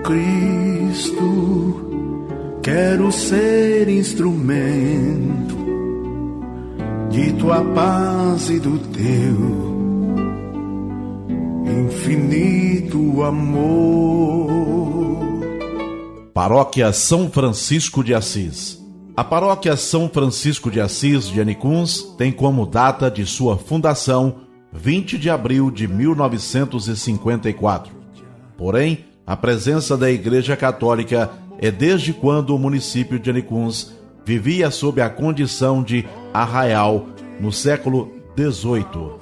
Cristo, quero ser instrumento de tua paz e do teu infinito amor. Paróquia São Francisco de Assis. A Paróquia São Francisco de Assis de Anicuns tem como data de sua fundação 20 de abril de 1954. Porém, a presença da Igreja Católica é desde quando o município de Anicuns vivia sob a condição de arraial no século XVIII.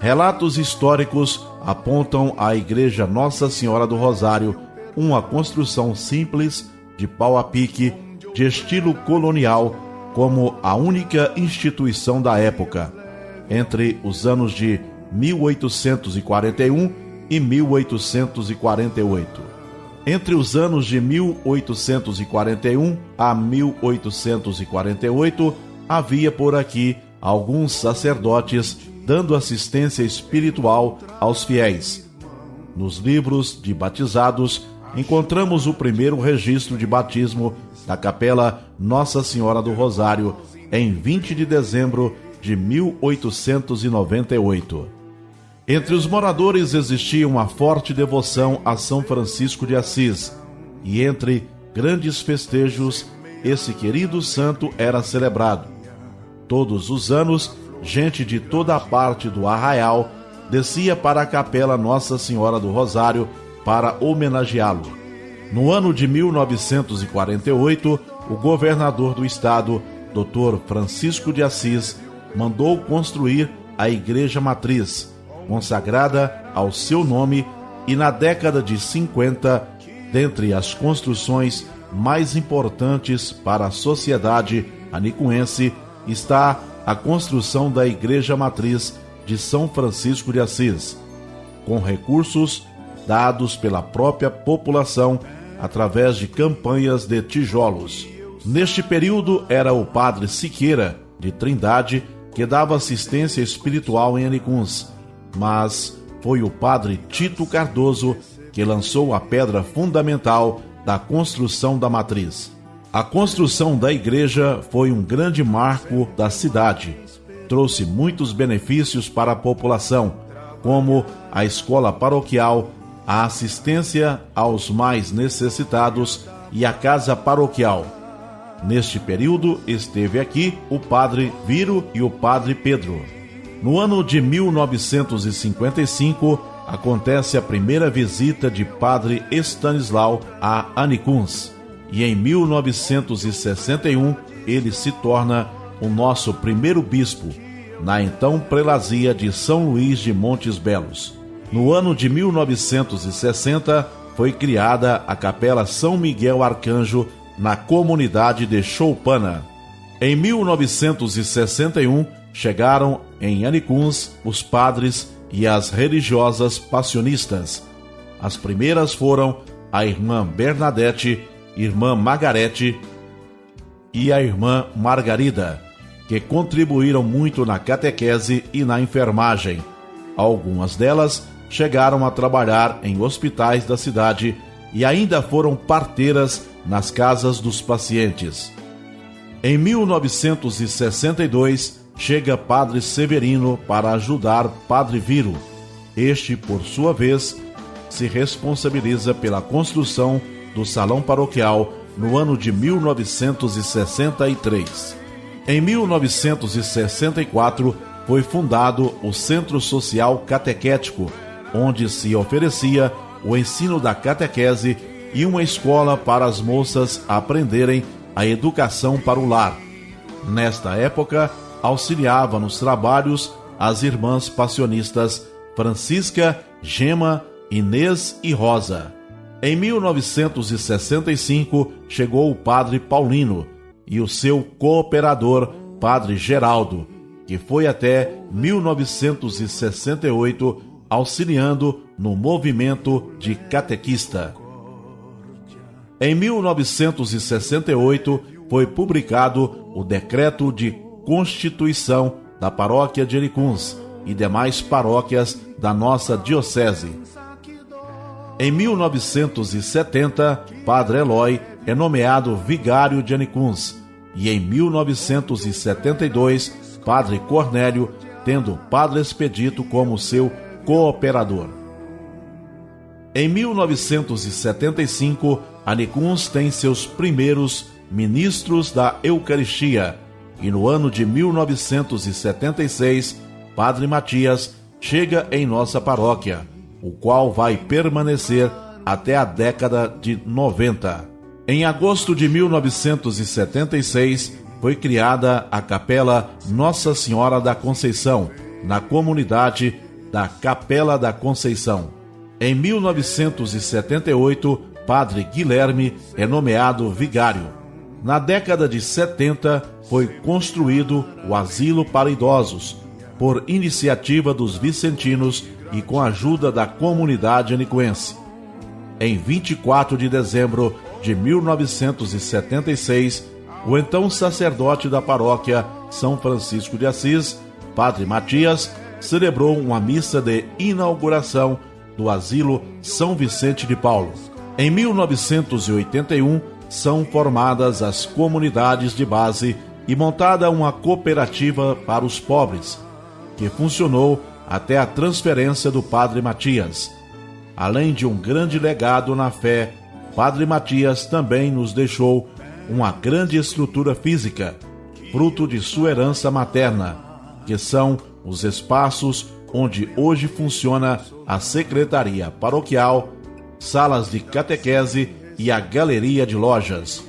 Relatos históricos apontam a Igreja Nossa Senhora do Rosário, uma construção simples, de pau a pique, de estilo colonial, como a única instituição da época, entre os anos de 1841 e 1848. Entre os anos de 1841 a 1848, havia por aqui alguns sacerdotes dando assistência espiritual aos fiéis. Nos livros de batizados, encontramos o primeiro registro de batismo da Capela Nossa Senhora do Rosário, em 20 de dezembro de 1898. Entre os moradores existia uma forte devoção a São Francisco de Assis, e entre grandes festejos, esse querido santo era celebrado. Todos os anos, gente de toda a parte do arraial descia para a Capela Nossa Senhora do Rosário para homenageá-lo. No ano de 1948, o governador do estado, Dr. Francisco de Assis, mandou construir a Igreja Matriz, consagrada ao seu nome, e na década de 50, dentre as construções mais importantes para a sociedade anicuense, está a construção da Igreja Matriz de São Francisco de Assis, com recursos dados pela própria população através de campanhas de tijolos. Neste período era o padre Siqueira, de Trindade, que dava assistência espiritual em Anicuns, mas foi o padre Tito Cardoso que lançou a pedra fundamental da construção da matriz. A construção da igreja foi um grande marco da cidade. Trouxe muitos benefícios para a população, como a escola paroquial, a assistência aos mais necessitados e a casa paroquial. Neste período esteve aqui o padre Viro e o padre Pedro. No ano de 1955, acontece a primeira visita de padre Estanislau a Anicuns, e em 1961 ele se torna o nosso primeiro bispo, na então prelazia de São Luís de Montes Belos. No ano de 1960, foi criada a Capela São Miguel Arcanjo na comunidade de Choupana. Em 1961, chegaram em Anicuns os padres e as religiosas passionistas. As primeiras foram a irmã Bernadette, irmã Margarete e a irmã Margarida, que contribuíram muito na catequese e na enfermagem. Algumas delas chegaram a trabalhar em hospitais da cidade e ainda foram parteiras nas casas dos pacientes. Em 1962, chega Padre Severino para ajudar Padre Viro. Este, por sua vez, se responsabiliza pela construção do salão paroquial no ano de 1963. Em 1964, foi fundado o Centro Social Catequético, onde se oferecia o ensino da catequese e uma escola para as moças aprenderem a educação para o lar. Nesta época, auxiliava nos trabalhos as irmãs passionistas Francisca, Gema, Inês e Rosa. Em 1965, chegou o padre Paulino e o seu cooperador, padre Geraldo, que foi até 1968 auxiliando no movimento de catequista. Em 1968, foi publicado o Decreto de Constituição da Paróquia de Anicuns e demais paróquias da nossa diocese. Em 1970, Padre Eloy é nomeado vigário de Anicuns, e em 1972, Padre Cornélio, tendo Padre Expedito como seu cooperador. Em 1975, Anicuns tem seus primeiros ministros da Eucaristia, e no ano de 1976, Padre Matias chega em nossa paróquia, o qual vai permanecer até a década de 90. Em agosto de 1976, foi criada a Capela Nossa Senhora da Conceição, na comunidade da Capela da Conceição. Em 1978, Padre Guilherme é nomeado vigário. Na década de 70, foi construído o asilo para idosos, por iniciativa dos vicentinos e com a ajuda da comunidade anicuense. Em 24 de dezembro de 1976, o então sacerdote da paróquia São Francisco de Assis, Padre Matias, celebrou uma missa de inauguração do asilo São Vicente de Paulo. Em 1981, são formadas as comunidades de base e montada uma cooperativa para os pobres, que funcionou até a transferência do Padre Matias. Além de um grande legado na fé, Padre Matias também nos deixou uma grande estrutura física, fruto de sua herança materna, que são os espaços onde hoje funciona a secretaria paroquial, salas de catequese e a galeria de lojas.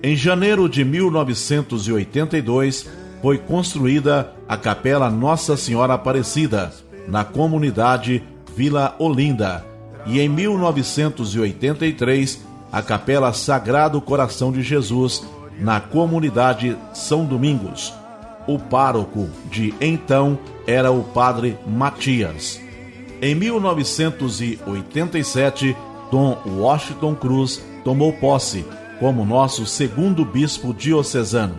Em janeiro de 1982, foi construída a Capela Nossa Senhora Aparecida, na comunidade Vila Olinda, e em 1983, a Capela Sagrado Coração de Jesus, na comunidade São Domingos. O pároco de então era o Padre Matias. Em 1987, Dom Washington Cruz tomou posse como nosso segundo bispo diocesano.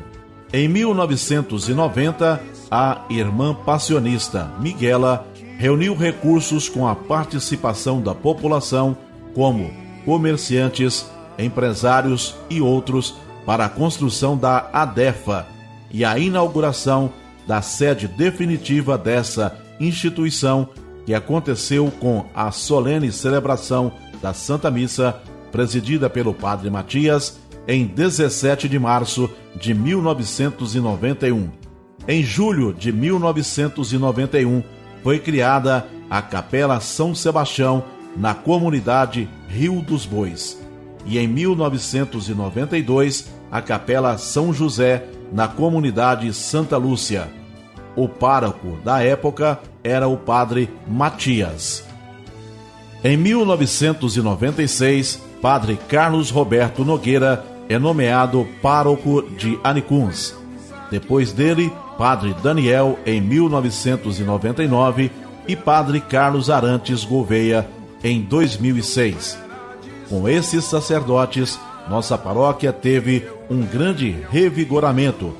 Em 1990, a irmã passionista Miguela reuniu recursos com a participação da população, como comerciantes, empresários e outros, para a construção da ADEFA e a inauguração da sede definitiva dessa instituição, que aconteceu com a solene celebração da Santa Missa, presidida pelo Padre Matias, em 17 de março de 1991. Em julho de 1991, foi criada a Capela São Sebastião, na comunidade Rio dos Bois. E em 1992, a Capela São José, na comunidade Santa Lúcia. O pároco da época era o Padre Matias. Em 1996, Padre Carlos Roberto Nogueira é nomeado pároco de Anicuns. Depois dele, Padre Daniel em 1999 e Padre Carlos Arantes Gouveia em 2006. Com esses sacerdotes, nossa paróquia teve um grande revigoramento,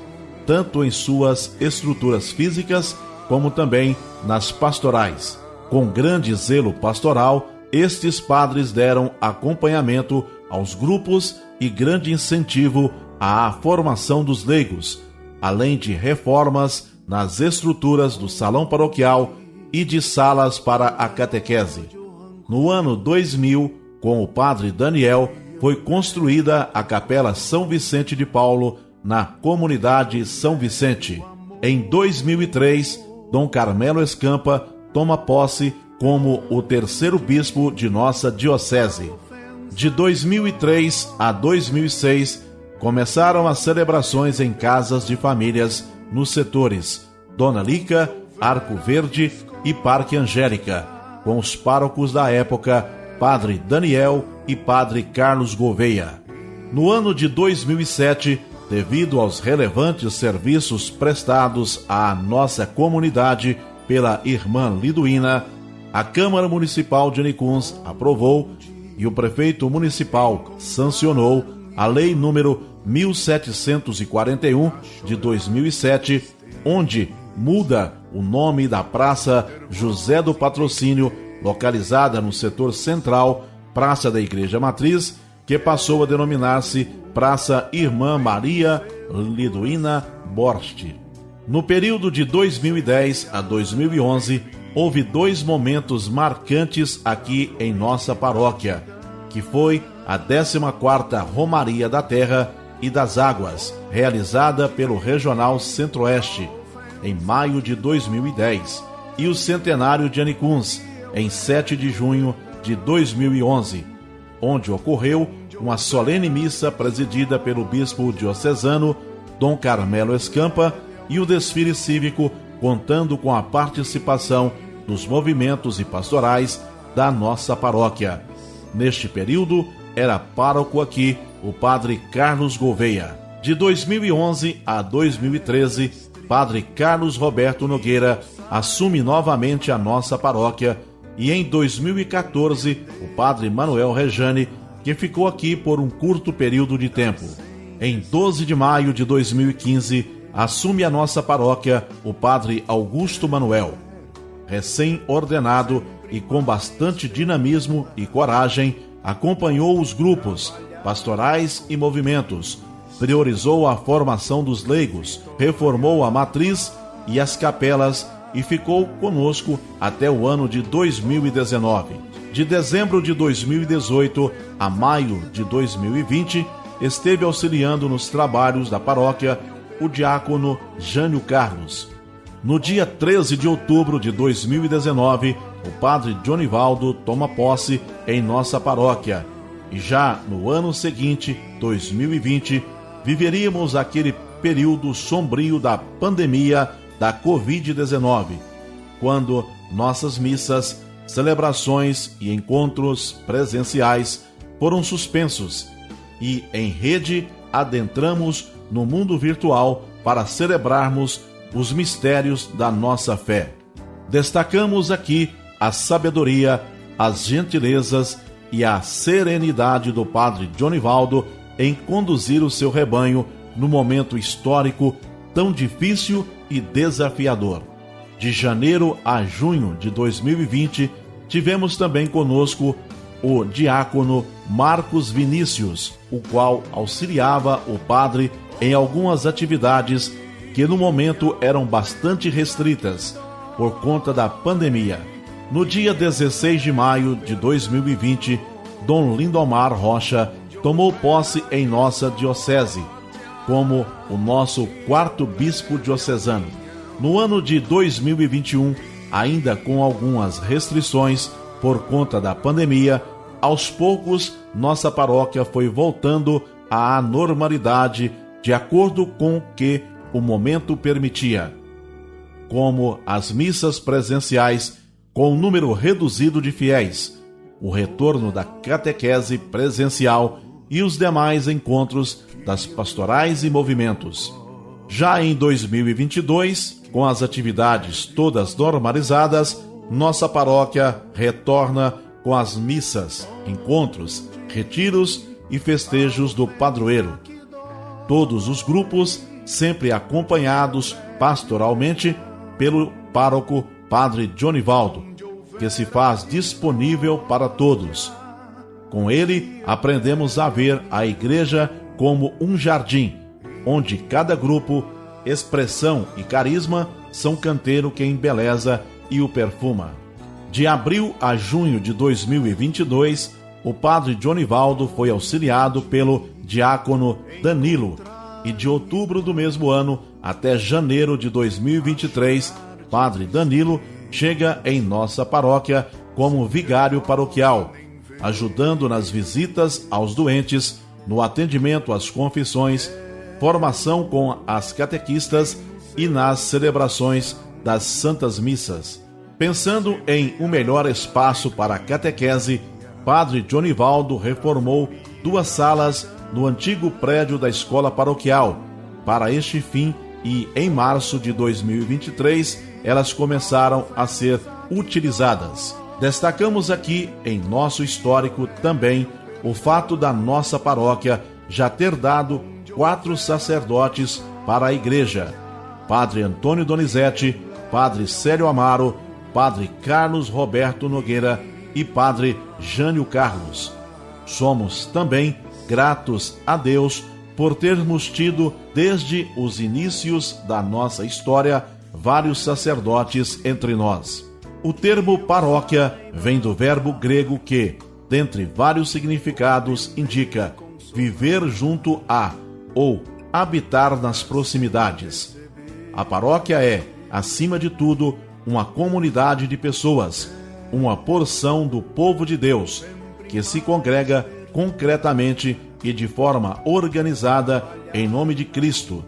tanto em suas estruturas físicas como também nas pastorais. Com grande zelo pastoral, estes padres deram acompanhamento aos grupos e grande incentivo à formação dos leigos, além de reformas nas estruturas do salão paroquial e de salas para a catequese. No ano 2000, com o Padre Daniel, foi construída a Capela São Vicente de Paulo, na comunidade São Vicente. Em 2003, Dom Carmelo Escampa toma posse como o terceiro bispo de nossa diocese. De 2003 a 2006, começaram as celebrações em casas de famílias nos setores Dona Lica, Arco Verde e Parque Angélica, com os párocos da época, Padre Daniel e Padre Carlos Gouveia. No ano de 2007, devido aos relevantes serviços prestados à nossa comunidade pela irmã Liduína, a Câmara Municipal de Anicuns aprovou e o prefeito municipal sancionou a Lei número 1741 de 2007, onde muda o nome da Praça José do Patrocínio, localizada no setor central, praça da Igreja Matriz, que passou a denominar-se Praça Irmã Maria Liduína Borst. No período de 2010 a 2011, houve 2 momentos marcantes aqui em nossa paróquia, que foi a 14ª Romaria da Terra e das Águas, realizada pelo Regional Centro-Oeste, em maio de 2010, e o Centenário de Anicuns, em 7 de junho de 2011, onde ocorreu uma solene missa presidida pelo bispo diocesano Dom Carmelo Escampa e o desfile cívico contando com a participação dos movimentos e pastorais da nossa paróquia. Neste período, era pároco aqui o padre Carlos Gouveia. De 2011 a 2013, padre Carlos Roberto Nogueira assume novamente a nossa paróquia e em 2014, o padre Manuel Rejane, que ficou aqui por um curto período de tempo. Em 12 de maio de 2015, assume a nossa paróquia o padre Augusto Manuel. Recém-ordenado e com bastante dinamismo e coragem, acompanhou os grupos, pastorais e movimentos, priorizou a formação dos leigos, reformou a matriz e as capelas e ficou conosco até o ano de 2019. De dezembro de 2018 a maio de 2020, esteve auxiliando nos trabalhos da paróquia o diácono Jânio Carlos. No dia 13 de outubro de 2019, o padre Jonivaldo toma posse em nossa paróquia. E já no ano seguinte, 2020, viveríamos aquele período sombrio da pandemia da Covid-19, quando nossas missas, celebrações e encontros presenciais foram suspensos e, em rede, adentramos no mundo virtual para celebrarmos os mistérios da nossa fé. Destacamos aqui a sabedoria, as gentilezas e a serenidade do padre Jonivaldo em conduzir o seu rebanho no momento histórico tão difícil e desafiador. De janeiro a junho de 2020, tivemos também conosco o diácono Marcos Vinícius, o qual auxiliava o padre em algumas atividades que no momento eram bastante restritas por conta da pandemia. No dia 16 de maio de 2020, Dom Lindomar Rocha tomou posse em nossa diocese, como o nosso 4º bispo diocesano. No ano de 2021, ainda com algumas restrições por conta da pandemia, aos poucos nossa paróquia foi voltando à normalidade de acordo com o que o momento permitia, como as missas presenciais com um número reduzido de fiéis, o retorno da catequese presencial e os demais encontros das pastorais e movimentos. Já em 2022, com as atividades todas normalizadas, nossa paróquia retorna com as missas, encontros, retiros e festejos do padroeiro. Todos os grupos sempre acompanhados pastoralmente pelo pároco padre Jonivaldo, que se faz disponível para todos. Com ele, aprendemos a ver a igreja como um jardim, onde cada grupo, expressão e carisma são canteiro que embeleza e o perfuma. De abril a junho de 2022, o padre Jonivaldo foi auxiliado pelo diácono Danilo, e de outubro do mesmo ano até janeiro de 2023, padre Danilo chega em nossa paróquia como vigário paroquial, ajudando nas visitas aos doentes, no atendimento às confissões, formação com as catequistas e nas celebrações das Santas Missas. Pensando em um melhor espaço para a catequese, padre Jonivaldo reformou 2 salas no antigo prédio da escola paroquial para este fim e, em março de 2023, elas começaram a ser utilizadas. Destacamos aqui, em nosso histórico também, o fato da nossa paróquia já ter dado 4 sacerdotes para a igreja: padre Antônio Donizete, padre Célio Amaro, padre Carlos Roberto Nogueira e Padre Jânio Carlos. Somos também gratos a Deus por termos tido, desde os inícios da nossa história, vários sacerdotes entre nós. O termo paróquia vem do verbo grego que, dentre vários significados, indica viver junto a ou habitar nas proximidades. A paróquia é, acima de tudo, uma comunidade de pessoas, uma porção do povo de Deus, que se congrega concretamente e de forma organizada em nome de Cristo.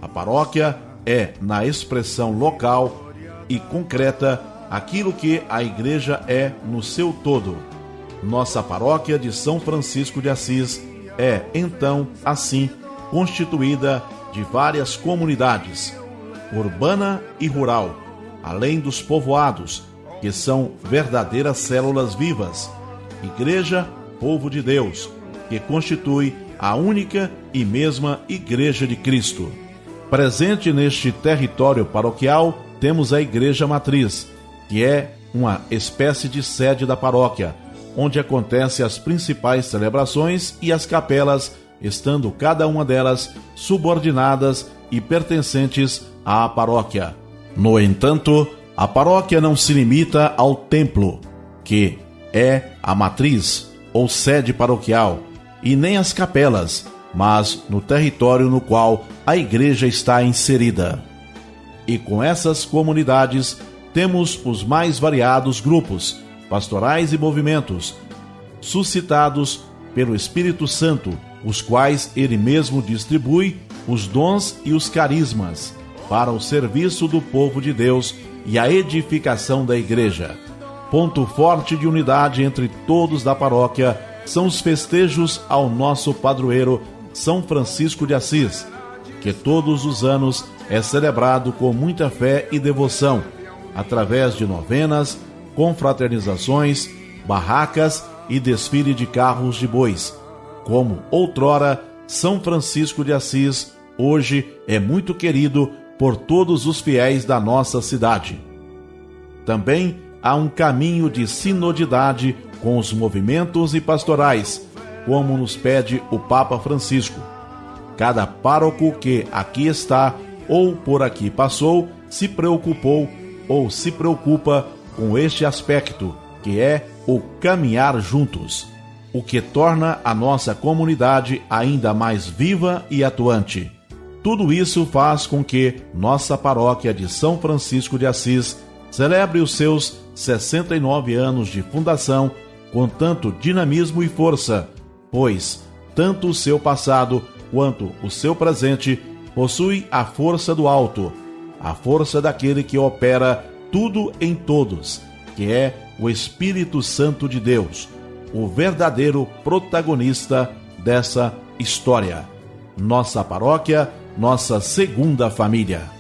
A paróquia é, na expressão local e concreta, aquilo que a Igreja é no seu todo. Nossa paróquia de São Francisco de Assis é, então, assim, constituída de várias comunidades, urbana e rural, além dos povoados, que são verdadeiras células vivas, Igreja, povo de Deus, que constitui a única e mesma Igreja de Cristo. Presente neste território paroquial, temos a Igreja Matriz, que é uma espécie de sede da paróquia, onde acontecem as principais celebrações e as capelas, estando cada uma delas subordinadas e pertencentes à paróquia. No entanto, a paróquia não se limita ao templo, que é a matriz ou sede paroquial, e nem às capelas, mas no território no qual a igreja está inserida. E com essas comunidades temos os mais variados grupos, pastorais e movimentos, suscitados pelo Espírito Santo, os quais ele mesmo distribui os dons e os carismas para o serviço do povo de Deus e a edificação da igreja. Ponto forte de unidade entre todos da paróquia são os festejos ao nosso padroeiro São Francisco de Assis, que todos os anos é celebrado com muita fé e devoção, através de novenas, confraternizações, barracas e desfile de carros de bois. Como outrora, São Francisco de Assis hoje é muito querido por todos os fiéis da nossa cidade. Também há um caminho de sinodidade com os movimentos e pastorais, como nos pede o Papa Francisco. Cada pároco que aqui está ou por aqui passou se preocupou ou se preocupa com este aspecto, que é o caminhar juntos, o que torna a nossa comunidade ainda mais viva e atuante. Tudo isso faz com que nossa paróquia de São Francisco de Assis celebre os seus 69 anos de fundação com tanto dinamismo e força, pois tanto o seu passado quanto o seu presente possui a força do alto, a força daquele que opera tudo em todos, que é o Espírito Santo de Deus, o verdadeiro protagonista dessa história. Nossa paróquia, nossa segunda família.